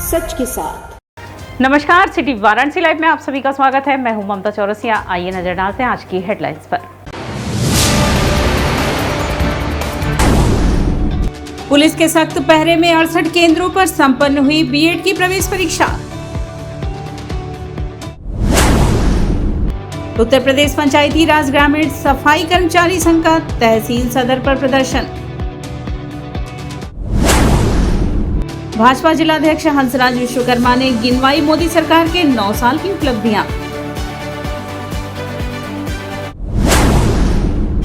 सच के साथ। नमस्कार, सिटी वाराणसी लाइव में आप सभी का स्वागत है। मैं हूं ममता चौरसिया। आइए नजर डालते हैं आज की हेडलाइंस पर। पुलिस के सख्त पहरे में 68 केंद्रों पर संपन्न हुई बीएड की प्रवेश परीक्षा। उत्तर प्रदेश पंचायती राज ग्रामीण सफाई कर्मचारी संघ का तहसील सदर पर प्रदर्शन। भाजपा जिलाध्यक्ष हंसराज विश्वकर्मा ने गिनवाई मोदी सरकार के 9 साल की उपलब्धियां।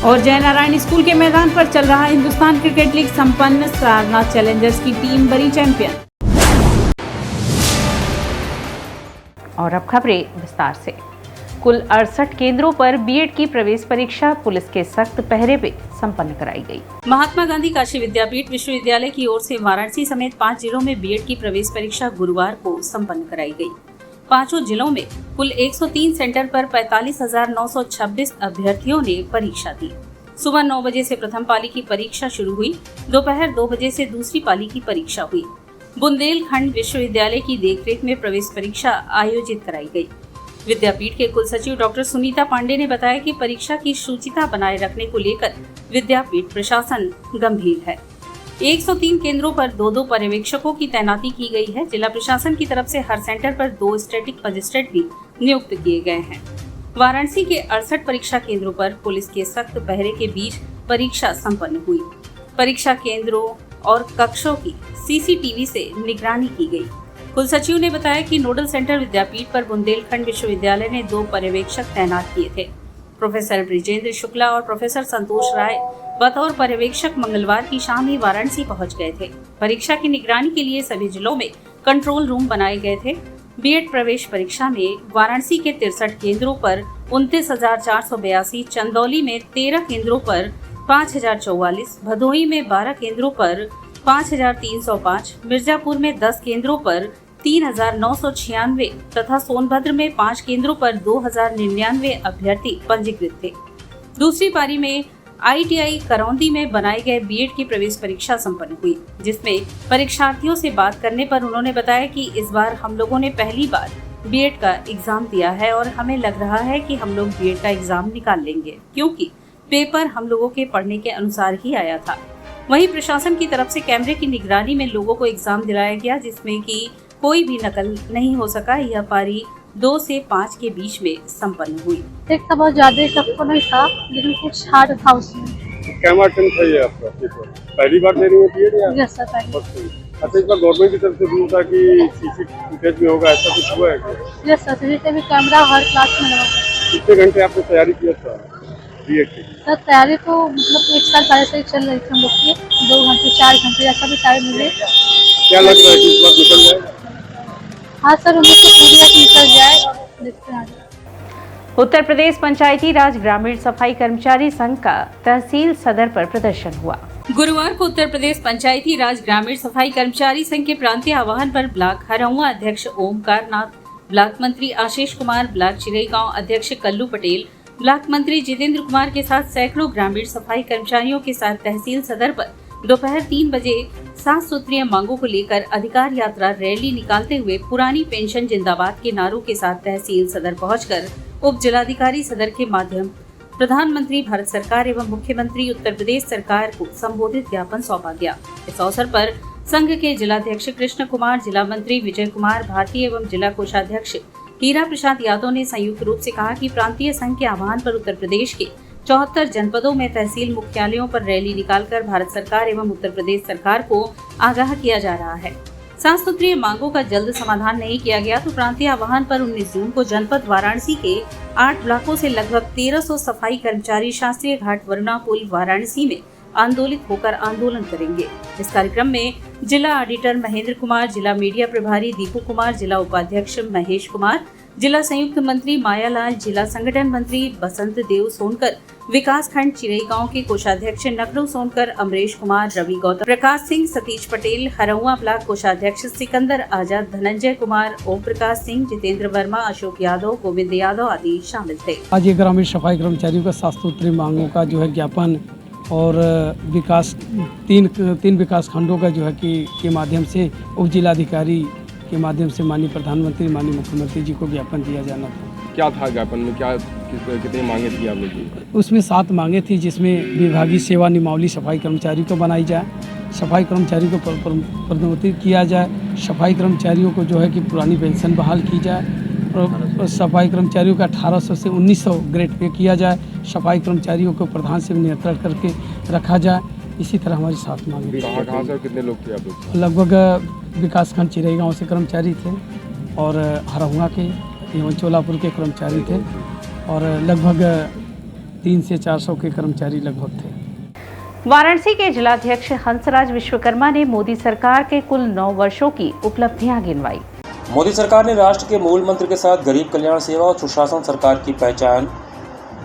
और जयनारायण स्कूल के मैदान पर चल रहा हिंदुस्तान क्रिकेट लीग संपन्न, सारनाथ चैलेंजर्स की टीम बनी चैंपियन। और अब खबरें विस्तार से। कुल 68 केंद्रों पर बीएड की प्रवेश परीक्षा पुलिस के सख्त पहरे पे संपन्न कराई गई। महात्मा गांधी काशी विद्यापीठ विश्वविद्यालय की ओर से वाराणसी समेत 5 जिलों में बीएड की प्रवेश परीक्षा गुरुवार को संपन्न कराई गई। 5 जिलों में कुल 103 सेंटर पर 45,926 अभ्यर्थियों ने परीक्षा दी। सुबह 9 बजे से प्रथम पाली की परीक्षा शुरू हुई। दोपहर 2 बजे से दूसरी पाली की परीक्षा हुई। बुंदेलखंड विश्वविद्यालय की देखरेख में प्रवेश परीक्षा आयोजित कराई गई। विद्यापीठ के कुल सचिव डॉक्टर सुनीता पांडे ने बताया कि परीक्षा की शुचिता बनाए रखने को लेकर विद्यापीठ प्रशासन गंभीर है। 103 केंद्रों पर 2-2 पर्यवेक्षकों की तैनाती की गई है। जिला प्रशासन की तरफ से हर सेंटर पर 2 स्टैटिक मजिस्ट्रेट भी नियुक्त किए गए हैं। वाराणसी के 68 परीक्षा केंद्रों पर पुलिस के सख्त पहरे के बीच परीक्षा संपन्न हुई। परीक्षा केंद्रों और कक्षों की सीसीटीवी से निगरानी की गई। कुल सचिव ने बताया कि नोडल सेंटर विद्यापीठ पर बुंदेलखंड विश्वविद्यालय ने 2 पर्यवेक्षक तैनात किए थे। प्रोफेसर ब्रिजेंद्र शुक्ला और प्रोफेसर संतोष राय बतौर पर्यवेक्षक मंगलवार की शाम ही वाराणसी पहुंच गए थे। परीक्षा की निगरानी के लिए सभी जिलों में कंट्रोल रूम बनाए गए थे। बीएड प्रवेश परीक्षा में वाराणसी के 63 केंद्रों पर 29,482, चंदौली में 13 केंद्रों पर 5,044, भदोही में 12 केंद्रों पर 5,305, मिर्जापुर में 10 केंद्रों पर 3,996 तथा सोनभद्र में 5 केंद्रों पर 2,099 अभ्यर्थी पंजीकृत थे। दूसरी पारी में आईटीआई करौंदी में बनाए गए बीएड की प्रवेश परीक्षा संपन्न हुई, जिसमें परीक्षार्थियों से बात करने पर उन्होंने बताया कि इस बार हम लोगों ने पहली बार बीएड का एग्जाम दिया है और हमें लग रहा है कि हम लोग बीएड का एग्जाम निकाल लेंगे, क्योंकि पेपर हम लोगों के पढ़ने के अनुसार ही आया था। वहीं प्रशासन की तरफ से कैमरे की निगरानी में लोगों को एग्जाम दिलाया गया, जिसमें कि कोई भी नकल नहीं हो सका। यह पारी 2 से 5 के बीच में संपन्न हुई। देखता बहुत ज्यादा सबको नहीं था, लेकिन कुछ हार्ड था उसमें। क्या अटेम्प्ट है ये आपका पेपर? पहली बार दे रही है बीएड या? यस सर, पहली। अच्छा, इस बार गवर्नमेंट की तरफ से रूल था कि सीसी फुटेज में होगा, ऐसा कुछ हुआ है क्या? यस सर, सीसीटीवी कैमरा हर क्लास में लगा है। कितने घंटे आपने तैयारी किया था बीएड की? सर तैयारी तो मतलब 1 साल पहले से ही चल रही थी हम लोग की। 2 घंटे 4 घंटे ऐसा भी टाइम मिले। क्या लग रहा है कि इस बार निकल जाएगा? हाँ सर, उम्मीद तो पूरी है कि निकल जाए, देखते हैं। उत्तर प्रदेश पंचायती राज ग्रामीण सफाई कर्मचारी संघ का तहसील सदर पर प्रदर्शन हुआ। गुरुवार को उत्तर प्रदेश पंचायती राज ग्रामीण सफाई कर्मचारी संघ के प्रांतीय आह्वान पर ब्लॉक हरौआ अध्यक्ष ओमकार नाथ, ब्लॉक मंत्री आशीष कुमार, ब्लॉक चिरईगांव अध्यक्ष कल्लू पटेल, ब्लॉक मंत्री जितेंद्र कुमार के साथ सैकड़ों ग्रामीण सफाई कर्मचारियों के साथ तहसील सदर पर दोपहर 3 बजे 7 सूत्रीय मांगों को लेकर अधिकार यात्रा रैली निकालते हुए पुरानी पेंशन जिंदाबाद के नारों के साथ तहसील सदर पहुंचकर उप जिलाधिकारी सदर के माध्यम प्रधानमंत्री भारत सरकार एवं मुख्यमंत्री उत्तर प्रदेश सरकार को संबोधित ज्ञापन सौंपा गया। इस अवसर पर संघ के जिलाध्यक्ष कृष्ण कुमार, जिला मंत्री विजय कुमार भारती एवं जिला कोषाध्यक्ष हीरा प्रसाद यादव ने संयुक्त रूप से कहा कि प्रांतीय संघ के आह्वान पर उत्तर प्रदेश के 74 जनपदों में तहसील मुख्यालयों पर रैली निकालकर भारत सरकार एवं उत्तर प्रदेश सरकार को आगाह किया जा रहा है। 7 सूत्रीय मांगों का जल्द समाधान नहीं किया गया तो प्रांतीय आह्वान पर 19 जून को जनपद वाराणसी के 8 ब्लॉकों से लगभग 1300 सफाई कर्मचारी शास्त्रीय घाट वरुणा पुल वाराणसी में आंदोलित होकर आंदोलन करेंगे। इस कार्यक्रम में जिला ऑडिटर महेंद्र कुमार, जिला मीडिया प्रभारी दीपू कुमार, जिला उपाध्यक्ष महेश कुमार, जिला संयुक्त मंत्री मायालाल, जिला संगठन मंत्री बसंत देव सोनकर, विकास खंड चिरईगांव के कोषाध्यक्ष नकड़ू सोनकर, अमरेश कुमार, रवि गौतम, प्रकाश सिंह, सतीश पटेल, हरौआ ब्लॉक कोषाध्यक्ष सिकंदर आजाद, धनंजय कुमार, ओम प्रकाश सिंह, जितेंद्र वर्मा, अशोक यादव, गोविंद यादव आदि शामिल थे। आज ये ग्रामीण सफाई कर्मचारियों का 7 सूत्रीय मांगों का जो है ज्ञापन और विकास तीन विकास खंडों का जो है कि के माध्यम से उप जिलाधिकारी के माध्यम से माननीय प्रधानमंत्री, माननीय मुख्यमंत्री जी को ज्ञापन दिया जाना था। क्या था ज्ञापन में, क्या कितनी मांगे थी आपने की? उसमें 7 मांगे थी, जिसमें विभागीय सेवा नियमावली सफाई कर्मचारी को बनाई जाए, सफाई कर्मचारी को पदोन्नति किया जाए, सफाई कर्मचारियों को जो है कि पुरानी पेंशन बहाल की जाए, और सफाई कर्मचारियों का 1800 से 1900 ग्रेड पे किया जाए, सफाई कर्मचारियों को प्रधान से नियंत्रण करके रखा जाए। इसी तरह हमारी 7 मांगे। कहाँ से कितने लोग थे आप लोग? लगभग विकासखंड चिरई गाँव से कर्मचारी थे, और हरहुआ के एवं चोलापुर के कर्मचारी थे, और लगभग 300 से 400 के कर्मचारी लगभग थे। वाराणसी के जिलाध्यक्ष हंसराज विश्वकर्मा ने मोदी सरकार के कुल 9 वर्षों की उपलब्धियां गिनवाई। मोदी सरकार ने राष्ट्र के मूल मंत्र के साथ गरीब कल्याण सेवा और सुशासन सरकार की पहचान।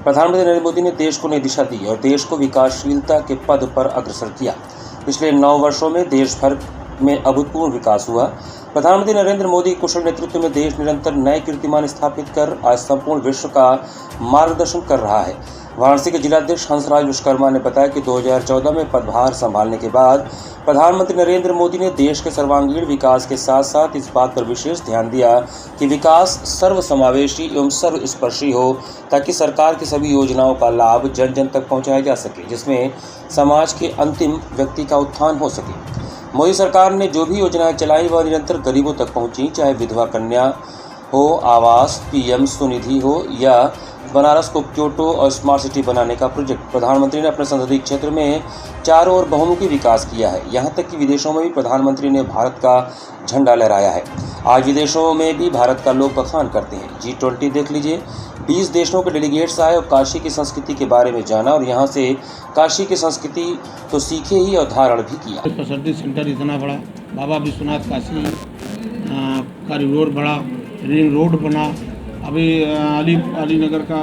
प्रधानमंत्री नरेंद्र मोदी ने देश को नई दिशा दी और देश को विकासशीलता के पद पर अग्रसर किया। पिछले 9 वर्षों में देश भर में अभूतपूर्व विकास हुआ। प्रधानमंत्री नरेंद्र मोदी कुशल नेतृत्व में देश निरंतर नए कीर्तिमान स्थापित कर आज संपूर्ण विश्व का मार्गदर्शन कर रहा है। वाराणसी के जिलाध्यक्ष हंसराज विश्वकर्मा ने बताया कि 2014 में पदभार संभालने के बाद प्रधानमंत्री नरेंद्र मोदी ने देश के सर्वांगीण विकास के साथ साथ इस बात पर विशेष ध्यान दिया कि विकास सर्वसमावेशी एवं सर्वस्पर्शी हो, ताकि सरकार की सभी योजनाओं का लाभ जन जन तक पहुंचाया जा सके, जिसमें समाज के अंतिम व्यक्ति का उत्थान हो सके। मोदी सरकार ने जो भी योजनाएं चलाई वह निरंतर गरीबों तक पहुंची, चाहे विधवा कन्या हो, आवास, पीएम स्वनिधि हो या बनारस को क्योटो और स्मार्ट सिटी बनाने का प्रोजेक्ट। प्रधानमंत्री ने अपने संसदीय क्षेत्र में चारों ओर बहुमुखी विकास किया है। यहाँ तक कि विदेशों में भी प्रधानमंत्री ने भारत का झंडा लहराया है। आज विदेशों में भी भारत का लोग बखान करते हैं। G20 देख लीजिए, 20 देशों के डेलीगेट्स आए और काशी की संस्कृति के बारे में जाना, और यहाँ से काशी की संस्कृति तो सीखे ही और धारण भी किया। फैसिलिटी सेंटर इतना बड़ा, बाबा विश्वनाथ काशी का रोड बड़ा, रिंग रोड बना, अभी अलीनगर का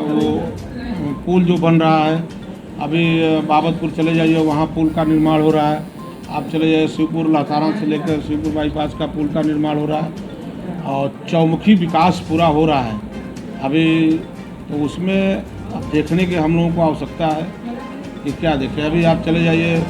वो पुल जो बन रहा है, अभी बाबतपुर चले जाइए वहाँ पुल का निर्माण हो रहा है। आप चले जाइए शिवपुर लातारा से लेकर शिवपुर बाईपास का पुल का निर्माण हो रहा है, और चौमुखी विकास पूरा हो रहा है अभी। तो उसमें अब देखने की हम लोगों को आवश्यकता है कि क्या देखें। अभी आप चले जाइए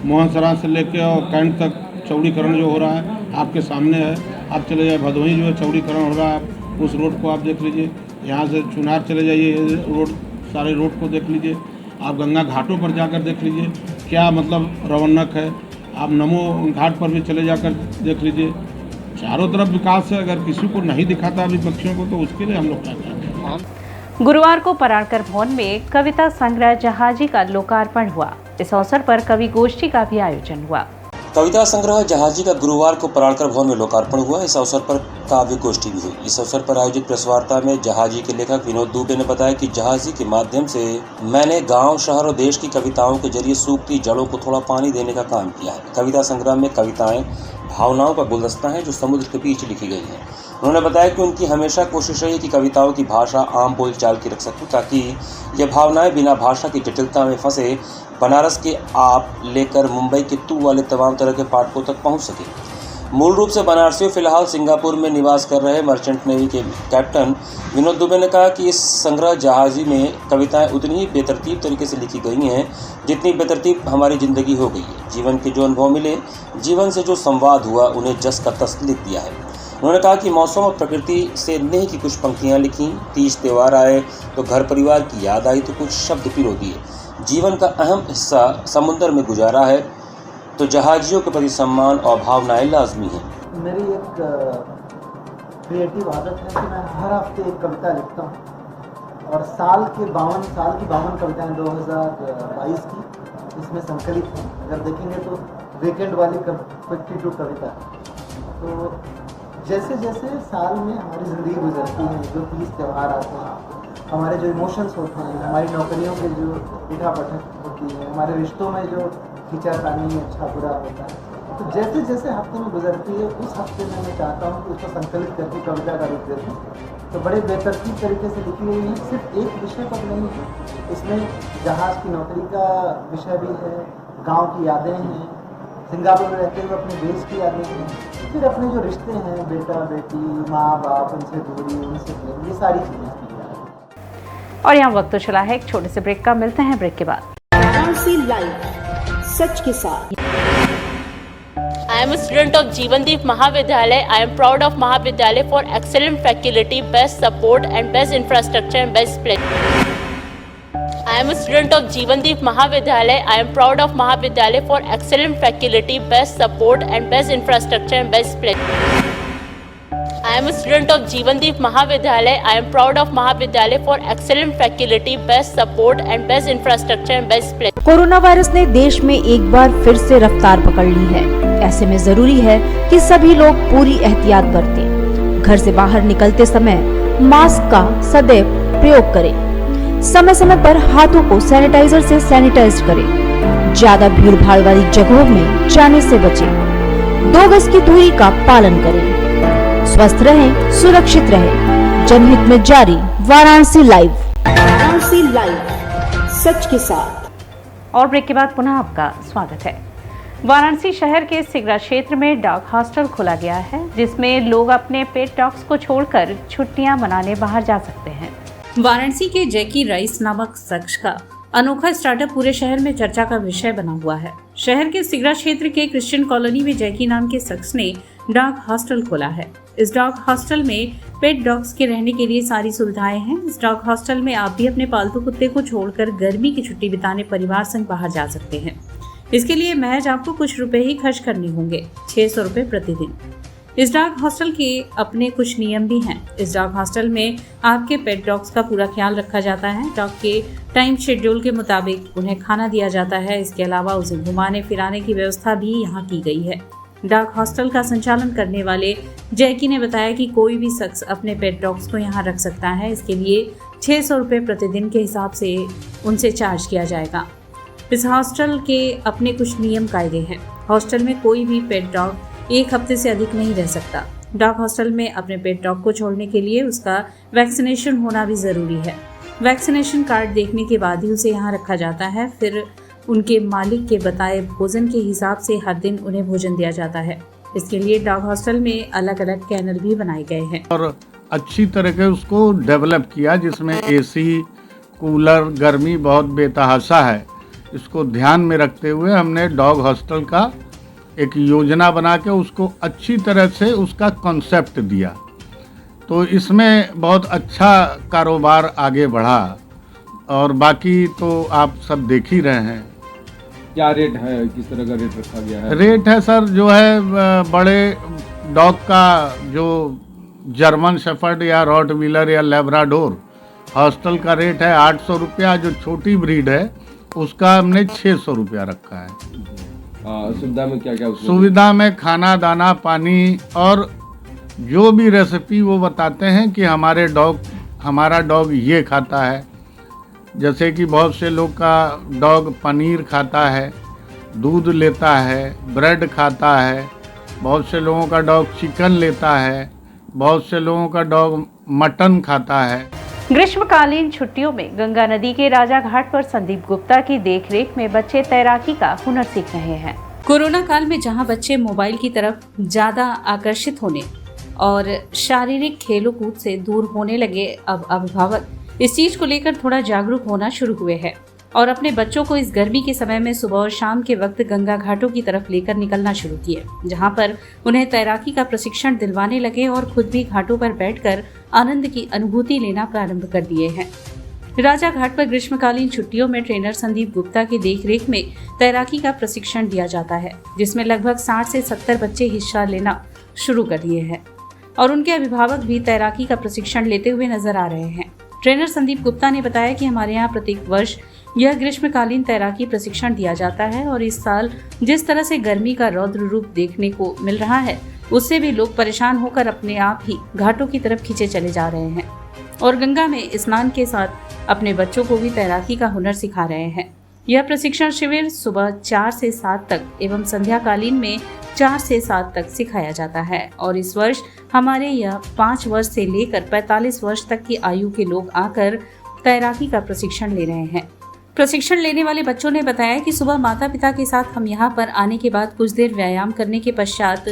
मोहनसरा से लेकर और कैंट तक चौड़ीकरण जो हो रहा है आपके सामने है। आप चले जाइए भदोही जो है चौड़ीकरण हो रहा है, उस रोड को आप देख लीजिए। यहाँ से चुनार चले जाइए, रोड सारे रोड को देख लीजिए। आप गंगा घाटों पर जाकर देख लीजिए, क्या मतलब रवन्नक है। आप नमो घाट पर भी चले जाकर देख लीजिए, चारों तरफ विकास है। अगर किसी को नहीं दिखाता विपक्षियों को, तो उसके लिए हम लोग क्या करते हैं। गुरुवार को पराड़कर भवन में कविता संग्रह जहाजी का लोकार्पण हुआ। इस अवसर पर कवि गोष्ठी का भी आयोजन हुआ। कविता संग्रह जहाजी का गुरुवार को पराड़कर भवन में लोकार्पण हुआ। इस अवसर पर काव्य गोष्ठी भी हुई। इस अवसर पर आयोजित प्रेस वार्ता में जहाजी के लेखक विनोद दुबे ने बताया कि जहाजी के माध्यम से मैंने गांव, शहर और देश की कविताओं के जरिए सूखती जड़ों को थोड़ा पानी देने का काम किया है। कविता संग्रह में कविताएं भावनाओं का गुलदस्ता है जो समुद्र के बीच लिखी गई है। उन्होंने बताया कि उनकी हमेशा कोशिश रही कि कविताओं की भाषा आम बोलचाल की रख सकूं, ताकि ये भावनाएं बिना भाषा की जटिलता में फंसे बनारस के आप लेकर मुंबई के तू वाले तमाम तरह के पाठकों तक पहुंच सके। मूल रूप से बनारसियों फिलहाल सिंगापुर में निवास कर रहे मर्चेंट नेवी के कैप्टन विनोद दुबे ने कहा कि इस संग्रह जहाजी में कविताएं उतनी ही बेतरतीब तरीके से लिखी गई हैं जितनी बेतरतीब हमारी ज़िंदगी हो गई है। जीवन के जो अनुभव मिले, जीवन से जो संवाद हुआ, उन्हें जस का तस लिख दिया है। उन्होंने कहा कि मौसम और प्रकृति से नेह की कुछ पंक्तियाँ लिखी, तीज त्यौहार आए तो घर परिवार की याद आई तो कुछ शब्द पिरो दिए। जीवन का अहम हिस्सा समुद्र में गुजारा है तो जहाजियों के प्रति सम्मान और भावनाएं लाजमी हैं। मेरी एक क्रिएटिव आदत है कि मैं हर हफ्ते एक कविता लिखता हूँ, और साल की 52 कविताएं 2022 की इसमें संकलित हैं। अगर देखेंगे तो वीकेंड वाली 52 कविता। तो जैसे जैसे साल में हमारी ज़िंदगी गुजरती है, जो तीज त्यौहार आते हैं, हमारे जो इमोशंस होते हैं, हमारी नौकरियों के जो उठा पटक होती है, हमारे रिश्तों में जो खींचातानी अच्छा बुरा होता है, तो जैसे जैसे हफ्ते में गुजरती है, उस हफ्ते में मैं चाहता हूँ कि उसको संकलित करके कविता का रूप देती हूँ। तो बड़े बेतरतीब तरीके से लिखी हुई है, सिर्फ एक विषय पर नहीं है। इसमें जहाज़ की नौकरी का विषय भी है, गाँव की यादें हैं, सिंगापुर में रहते हुए अपने देश की यादें हैं, फिर अपने जो रिश्ते हैं, बेटा बेटी, माँ बाप, उनसे दूरी, उनसे प्रेम, ये सारी चीज़ें। और यहाँ वक्त तो चला है एक छोटे से ब्रेक का, मिलते हैं ब्रेक के बाद। वाराणसी लाइव, सच के साथ। I am a student of Jeevandeep Mahavidyalaya. I am proud of Mahavidyalaya for excellent faculty, best support and best infrastructure and best place. I am a student of Jeevandeep Mahavidyalaya. I am proud of Mahavidyalaya for excellent faculty, best support and best infrastructure and best place. I am a student of Jeevandeep Mahavidyalaya. I am proud of Mahavidyalaya for excellent faculty, best support and best infrastructure and best place. Corona virus ने देश में एक बार फिर से रफ्तार पकड़ ली है। ऐसे में जरूरी है कि सभी लोग पूरी एहतियात बरतें। घर से बाहर निकलते समय मास्क का सदैव प्रयोग करें। समय समय पर हाथों को सैनिटाइजर से सैनिटाइज करें। ज्यादा भीड़ भाड़ वाली जगहों में जाने से बचें। 2 गज की दूरी का पालन करें। स्वस्थ रहें, सुरक्षित रहें। जनहित में जारी वाराणसी लाइव। वाराणसी लाइव, सच के साथ। और ब्रेक के बाद पुनः आपका स्वागत है। वाराणसी शहर के सिगरा क्षेत्र में डॉग हॉस्टल खोला गया है, जिसमें लोग अपने पेट डॉग्स को छोड़कर छुट्टियां मनाने बाहर जा सकते हैं। वाराणसी के जैकी राइस नामक शख्स का अनोखा स्टार्टअप पूरे शहर में चर्चा का विषय बना हुआ है। शहर के सिगरा क्षेत्र के क्रिश्चियन कॉलोनी में जैकी नाम के शख्स ने डॉग हॉस्टल खोला है। इस डॉग हॉस्टल में पेट डॉग्स के रहने के लिए सारी सुविधाएं हैं। इस डॉग हॉस्टल में आप भी अपने पालतू कुत्ते को छोड़कर गर्मी की छुट्टी बिताने परिवार संग बाहर जा सकते हैं। इसके लिए महज आपको कुछ रुपए ही खर्च करने होंगे, 600 रुपए प्रतिदिन। इस डॉग हॉस्टल के अपने कुछ नियम भी हैं। इस डॉग हॉस्टल में आपके पेट डॉग्स का पूरा ख्याल रखा जाता है। डॉग के टाइम शेड्यूल के मुताबिक उन्हें खाना दिया जाता है। इसके अलावा उसे घुमाने फिराने की व्यवस्था भी यहाँ की गई है। डॉग हॉस्टल का संचालन करने वाले जैकी ने बताया कि कोई भी शख्स अपने पेट डॉग्स को यहाँ रख सकता है। इसके लिए 600 रुपये प्रतिदिन के हिसाब से उनसे चार्ज किया जाएगा। इस हॉस्टल के अपने कुछ नियम कायदे हैं। हॉस्टल में कोई भी पेट डॉग 1 हफ्ते से अधिक नहीं रह सकता। डॉग हॉस्टल में अपने पेट डॉग को छोड़ने के लिए उसका वैक्सीनेशन होना भी ज़रूरी है। वैक्सीनेशन कार्ड देखने के बाद ही उसे यहाँ रखा जाता है। फिर उनके मालिक के बताए भोजन के हिसाब से हर दिन उन्हें भोजन दिया जाता है। इसके लिए डॉग हॉस्टल में अलग अलग कैनल भी बनाए गए हैं और अच्छी तरह के उसको डेवलप किया, जिसमें एसी, कूलर, गर्मी बहुत बेतहाशा है। इसको ध्यान में रखते हुए हमने डॉग हॉस्टल का एक योजना बना के उसको अच्छी तरह से उसका कॉन्सेप्ट दिया, तो इसमें बहुत अच्छा कारोबार आगे बढ़ा। और बाकी तो आप सब देख ही रहे हैं। क्या रेट है, किस तरह का रेट रखा गया है? रेट है सर, जो है बड़े डॉग का जो जर्मन शेफर्ड या रॉटवीलर या लेब्राडोर, हॉस्टल का रेट है 800 रुपया। जो छोटी ब्रीड है उसका हमने 600 रुपया रखा है। सुविधा में क्या क्या? सुविधा में खाना, दाना, पानी और जो भी रेसिपी वो बताते हैं कि हमारा डॉग ये खाता है। जैसे कि बहुत से लोग का डॉग पनीर खाता है, दूध लेता है, ब्रेड खाता है। बहुत से लोगों का डॉग चिकन लेता है, बहुत से लोगों का डॉग मटन खाता है। ग्रीष्मकालीन छुट्टियों में गंगा नदी के राजा घाट पर संदीप गुप्ता की देखरेख में बच्चे तैराकी का हुनर सीख रहे हैं। कोरोना काल में जहां बच्चे मोबाइल की तरफ ज्यादा आकर्षित होने और शारीरिक खेलों कूद से दूर होने लगे, अब अभिभावक इस चीज को लेकर थोड़ा जागरूक होना शुरू हुए हैं और अपने बच्चों को इस गर्मी के समय में सुबह और शाम के वक्त गंगा घाटों की तरफ लेकर निकलना शुरू किए, जहां पर उन्हें तैराकी का प्रशिक्षण दिलवाने लगे और खुद भी घाटों पर बैठकर आनंद की अनुभूति लेना प्रारंभ कर दिए हैं। राजा घाट पर ग्रीष्मकालीन छुट्टियों में ट्रेनर संदीप गुप्ता की देखरेख में तैराकी का प्रशिक्षण दिया जाता है, जिसमें लगभग 60 से 70 बच्चे हिस्सा लेना शुरू कर दिए हैं और उनके अभिभावक भी तैराकी का प्रशिक्षण लेते हुए नजर आ रहे हैं। ट्रेनर संदीप गुप्ता ने बताया कि हमारे यहाँ प्रत्येक वर्ष यह ग्रीष्मकालीन तैराकी प्रशिक्षण दिया जाता है और इस साल जिस तरह से गर्मी का रौद्र रूप देखने को मिल रहा है, उससे भी लोग परेशान होकर अपने आप ही घाटों की तरफ खींचे चले जा रहे हैं और गंगा में स्नान के साथ अपने बच्चों को भी तैराकी का हुनर सिखा रहे हैं। यह प्रशिक्षण शिविर सुबह 4 से 7 तक एवं संध्याकालीन में 4 से 7 तक सिखाया जाता है और इस वर्ष हमारे यह 5 वर्ष से लेकर 45 वर्ष तक की आयु के लोग आकर तैराकी का प्रशिक्षण ले रहे हैं। प्रशिक्षण लेने वाले बच्चों ने बताया कि सुबह माता पिता के साथ हम यहाँ पर आने के बाद कुछ देर व्यायाम करने के पश्चात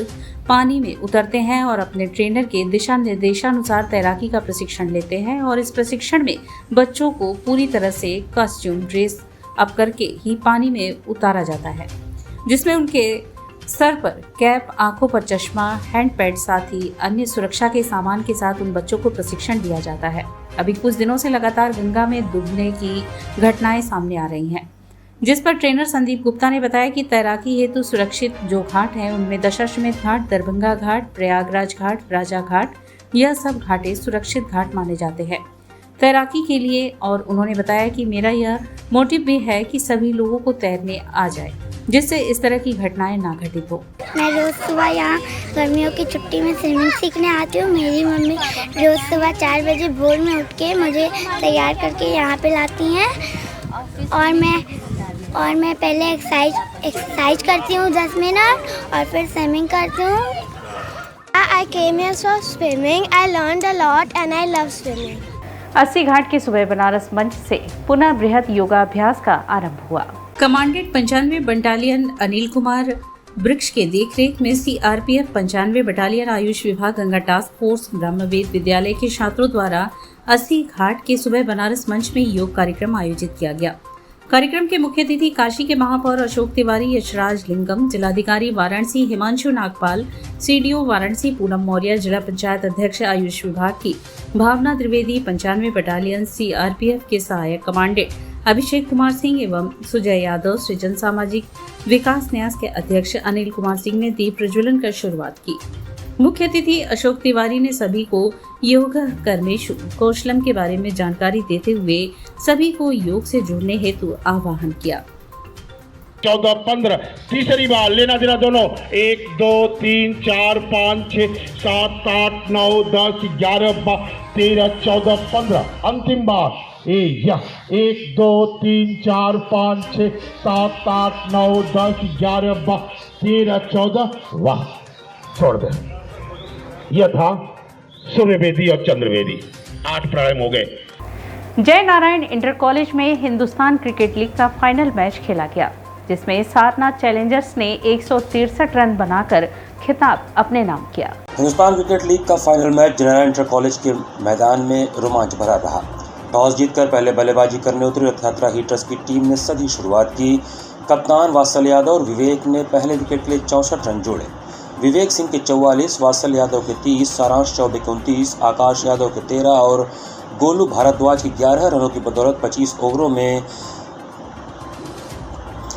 पानी में उतरते हैं और अपने ट्रेनर के दिशा निर्देशानुसार तैराकी का प्रशिक्षण लेते हैं और इस प्रशिक्षण में बच्चों को पूरी तरह से कॉस्ट्यूम ड्रेस अप करके ही पानी में उतारा जाता है, जिसमें उनके सर पर कैप, आंखों पर चश्मा, हैंड पैड, साथ ही अन्य सुरक्षा के सामान के साथ उन बच्चों को प्रशिक्षण दिया जाता है। अभी कुछ दिनों से लगातार गंगा में डूबने की घटनाएं सामने आ रही हैं, जिस पर ट्रेनर संदीप गुप्ता ने बताया कि तैराकी हेतु सुरक्षित जो घाट हैं उनमें दशाश्वमेध घाट, दरभंगा घाट, प्रयागराज घाट, राजा घाट, यह सब घाटे सुरक्षित घाट माने जाते हैं तैराकी के लिए। और उन्होंने बताया कि मेरा यह मोटिव भी है कि सभी लोगों को तैरने आ जाए, जिससे इस तरह की घटनाएं ना घटित हो। मैं रोज़ सुबह यहाँ गर्मियों की छुट्टी में स्विमिंग सीखने आती हूँ। मेरी मम्मी रोज़ सुबह 4 बजे भोर में उठ के मुझे तैयार करके यहाँ पे लाती हैं और मैं पहले एक्सरसाइज करती हूँ 10 मिनट और फिर स्विमिंग करती हूँ। I came here for swimming. I learned a lot and I love swimming. 80 घाट के सुबह बनारस मंच से पुनः बृहद योगाभ्यास का आरंभ हुआ। कमांडेंट 95 बटालियन अनिल कुमार वृक्ष के देखरेख में सीआरपीएफ 95 बटालियन आयुष विभाग गंगा टास्क फोर्स ब्रह्मवेद विद्यालय के छात्रों द्वारा 80 घाट के सुबह बनारस मंच में योग कार्यक्रम आयोजित किया गया। कार्यक्रम के मुख्य अतिथि काशी के महापौर अशोक तिवारी, यशराज लिंगम, जिलाधिकारी वाराणसी हिमांशु नागपाल, सीडीओ वाराणसी पूनम मौर्य, जिला पंचायत अध्यक्ष आयुष विभाग की भावना त्रिवेदी, 95 बटालियन सीआरपीएफ के सहायक कमांडेंट अभिषेक कुमार सिंह एवं सुजय यादव, सृजन सामाजिक विकास न्यास के अध्यक्ष अनिल कुमार सिंह ने दीप प्रज्वलन कर शुरुआत की। मुख्य अतिथि अशोक तिवारी ने सभी को योग कर्मेषु कौशलम के बारे में जानकारी देते हुए सभी को योग से जुड़ने हेतु आह्वान किया। 14, 15 तीसरी बार लेना देना दोनों 1 2 3 4 5 6 7 8 9 10 11 12 13 14 15 अंतिम बार 1 2 3 4 5 6 7 8 9 10 11 12 13 14 वाह छोड़ दे। यह था सूर्यवेदी और चंद्रवेदी 8 प्राणायाम हो गए। जय नारायण इंटर कॉलेज में हिंदुस्तान क्रिकेट लीग का फाइनल मैच खेला गया, जिसमें सारनाथ चैलेंजर्स ने 163 रन बनाकर खिताब अपने नाम किया। हिंदुस्तान क्रिकेट लीग का फाइनल मैच जय नारायण इंटर कॉलेज के मैदान में रोमांच भरा रहा। टॉस जीतकर पहले बल्लेबाजी करने उतरी रथ यात्रा हीटर्स की टीम ने सदी शुरुआत की। कप्तान वात्सल यादव और विवेक ने पहले विकेट के लिए 64 रन जोड़े। विवेक सिंह के 44, वात्सल यादव के 30, सारांश चौबे के 29, आकाश यादव के 13 और गोलू भारद्वाज की 11 रनों की बदौलत 25 ओवरों में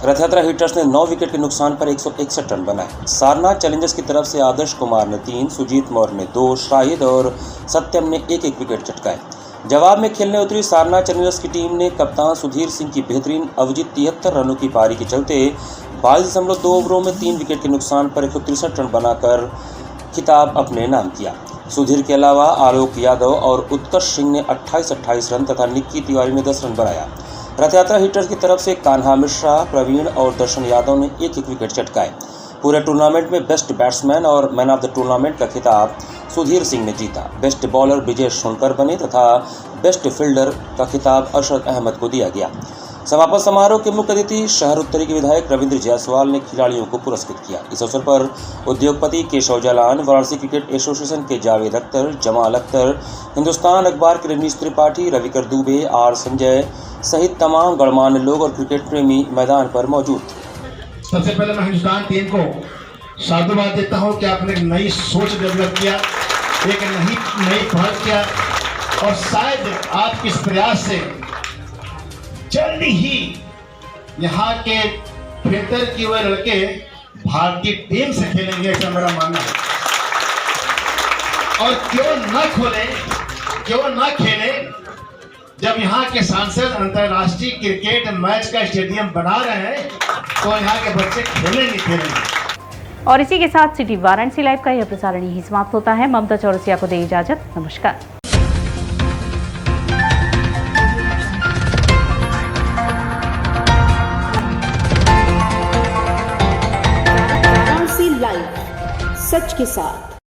रथ यात्रा हीटर्स ने 9 विकेट के नुकसान पर 161 रन बनाए। सारनाथ चैलेंजर्स की तरफ से आदर्श कुमार ने 3, सुजीत मौर्य ने 2, शाहिद और सत्यम ने 1-1 विकेट चटकाए। जवाब में खेलने उतरी सारनाथ चैलेंजर्स की टीम ने कप्तान सुधीर सिंह की बेहतरीन अविजित 73 रनों की पारी के चलते 22.2 ओवरों में 3 विकेट के नुकसान पर 163 रन बनाकर खिताब अपने नाम किया। सुधीर के अलावा आलोक यादव और उत्कर्ष सिंह ने 28 रन तथा निक्की तिवारी ने 10 रन बनाया। रथ यात्रा हिटर्स की तरफ से कान्हा मिश्रा, प्रवीण और दर्शन यादव ने 1-1 विकेट चटकाए। पूरे टूर्नामेंट में बेस्ट बैट्समैन और मैन ऑफ द टूर्नामेंट का खिताब सुधीर सिंह ने जीता। बेस्ट बॉलर ब्रिजेश सोनकर बने तथा बेस्ट फील्डर का खिताब अरशद अहमद को दिया गया। समापन समारोह के मुख्य अतिथि शहर उत्तरी के विधायक रविंद्र जायसवाल ने खिलाड़ियों को पुरस्कृत किया। इस अवसर पर उद्योगपति केशव जालान, वाराणसी क्रिकेट एसोसिएशन के जावेद अख्तर, जमाल अख्तर, हिंदुस्तान अखबार के रजनीश त्रिपाठी, रविकर दुबे, आर संजय सहित तमाम गणमान्य लोग और क्रिकेट प्रेमी मैदान पर मौजूद थे। सबसे पहले मैं हिंदुस्तान टीम को साधुवाद देता हूँ कि आपने एक नई सोच डेवलप किया, एक नई पहल किया और शायद आपके इस प्रयास से जल्दी ही यहाँ के बेहतर किए हुए लड़के भारतीय टीम से खेलेंगे, ऐसा मेरा मानना है। और क्यों न खेले जब यहाँ के सांसद अंतर्राष्ट्रीय क्रिकेट मैच का स्टेडियम बना रहे हैं तो यहाँ के बच्चे खेलेंगे। और इसी के साथ सिटी वाराणसी लाइव का यह प्रसारण यही समाप्त होता है। ममता चौरसिया को दे इजाजत। नमस्कार। वाराणसी लाइव, सच के साथ।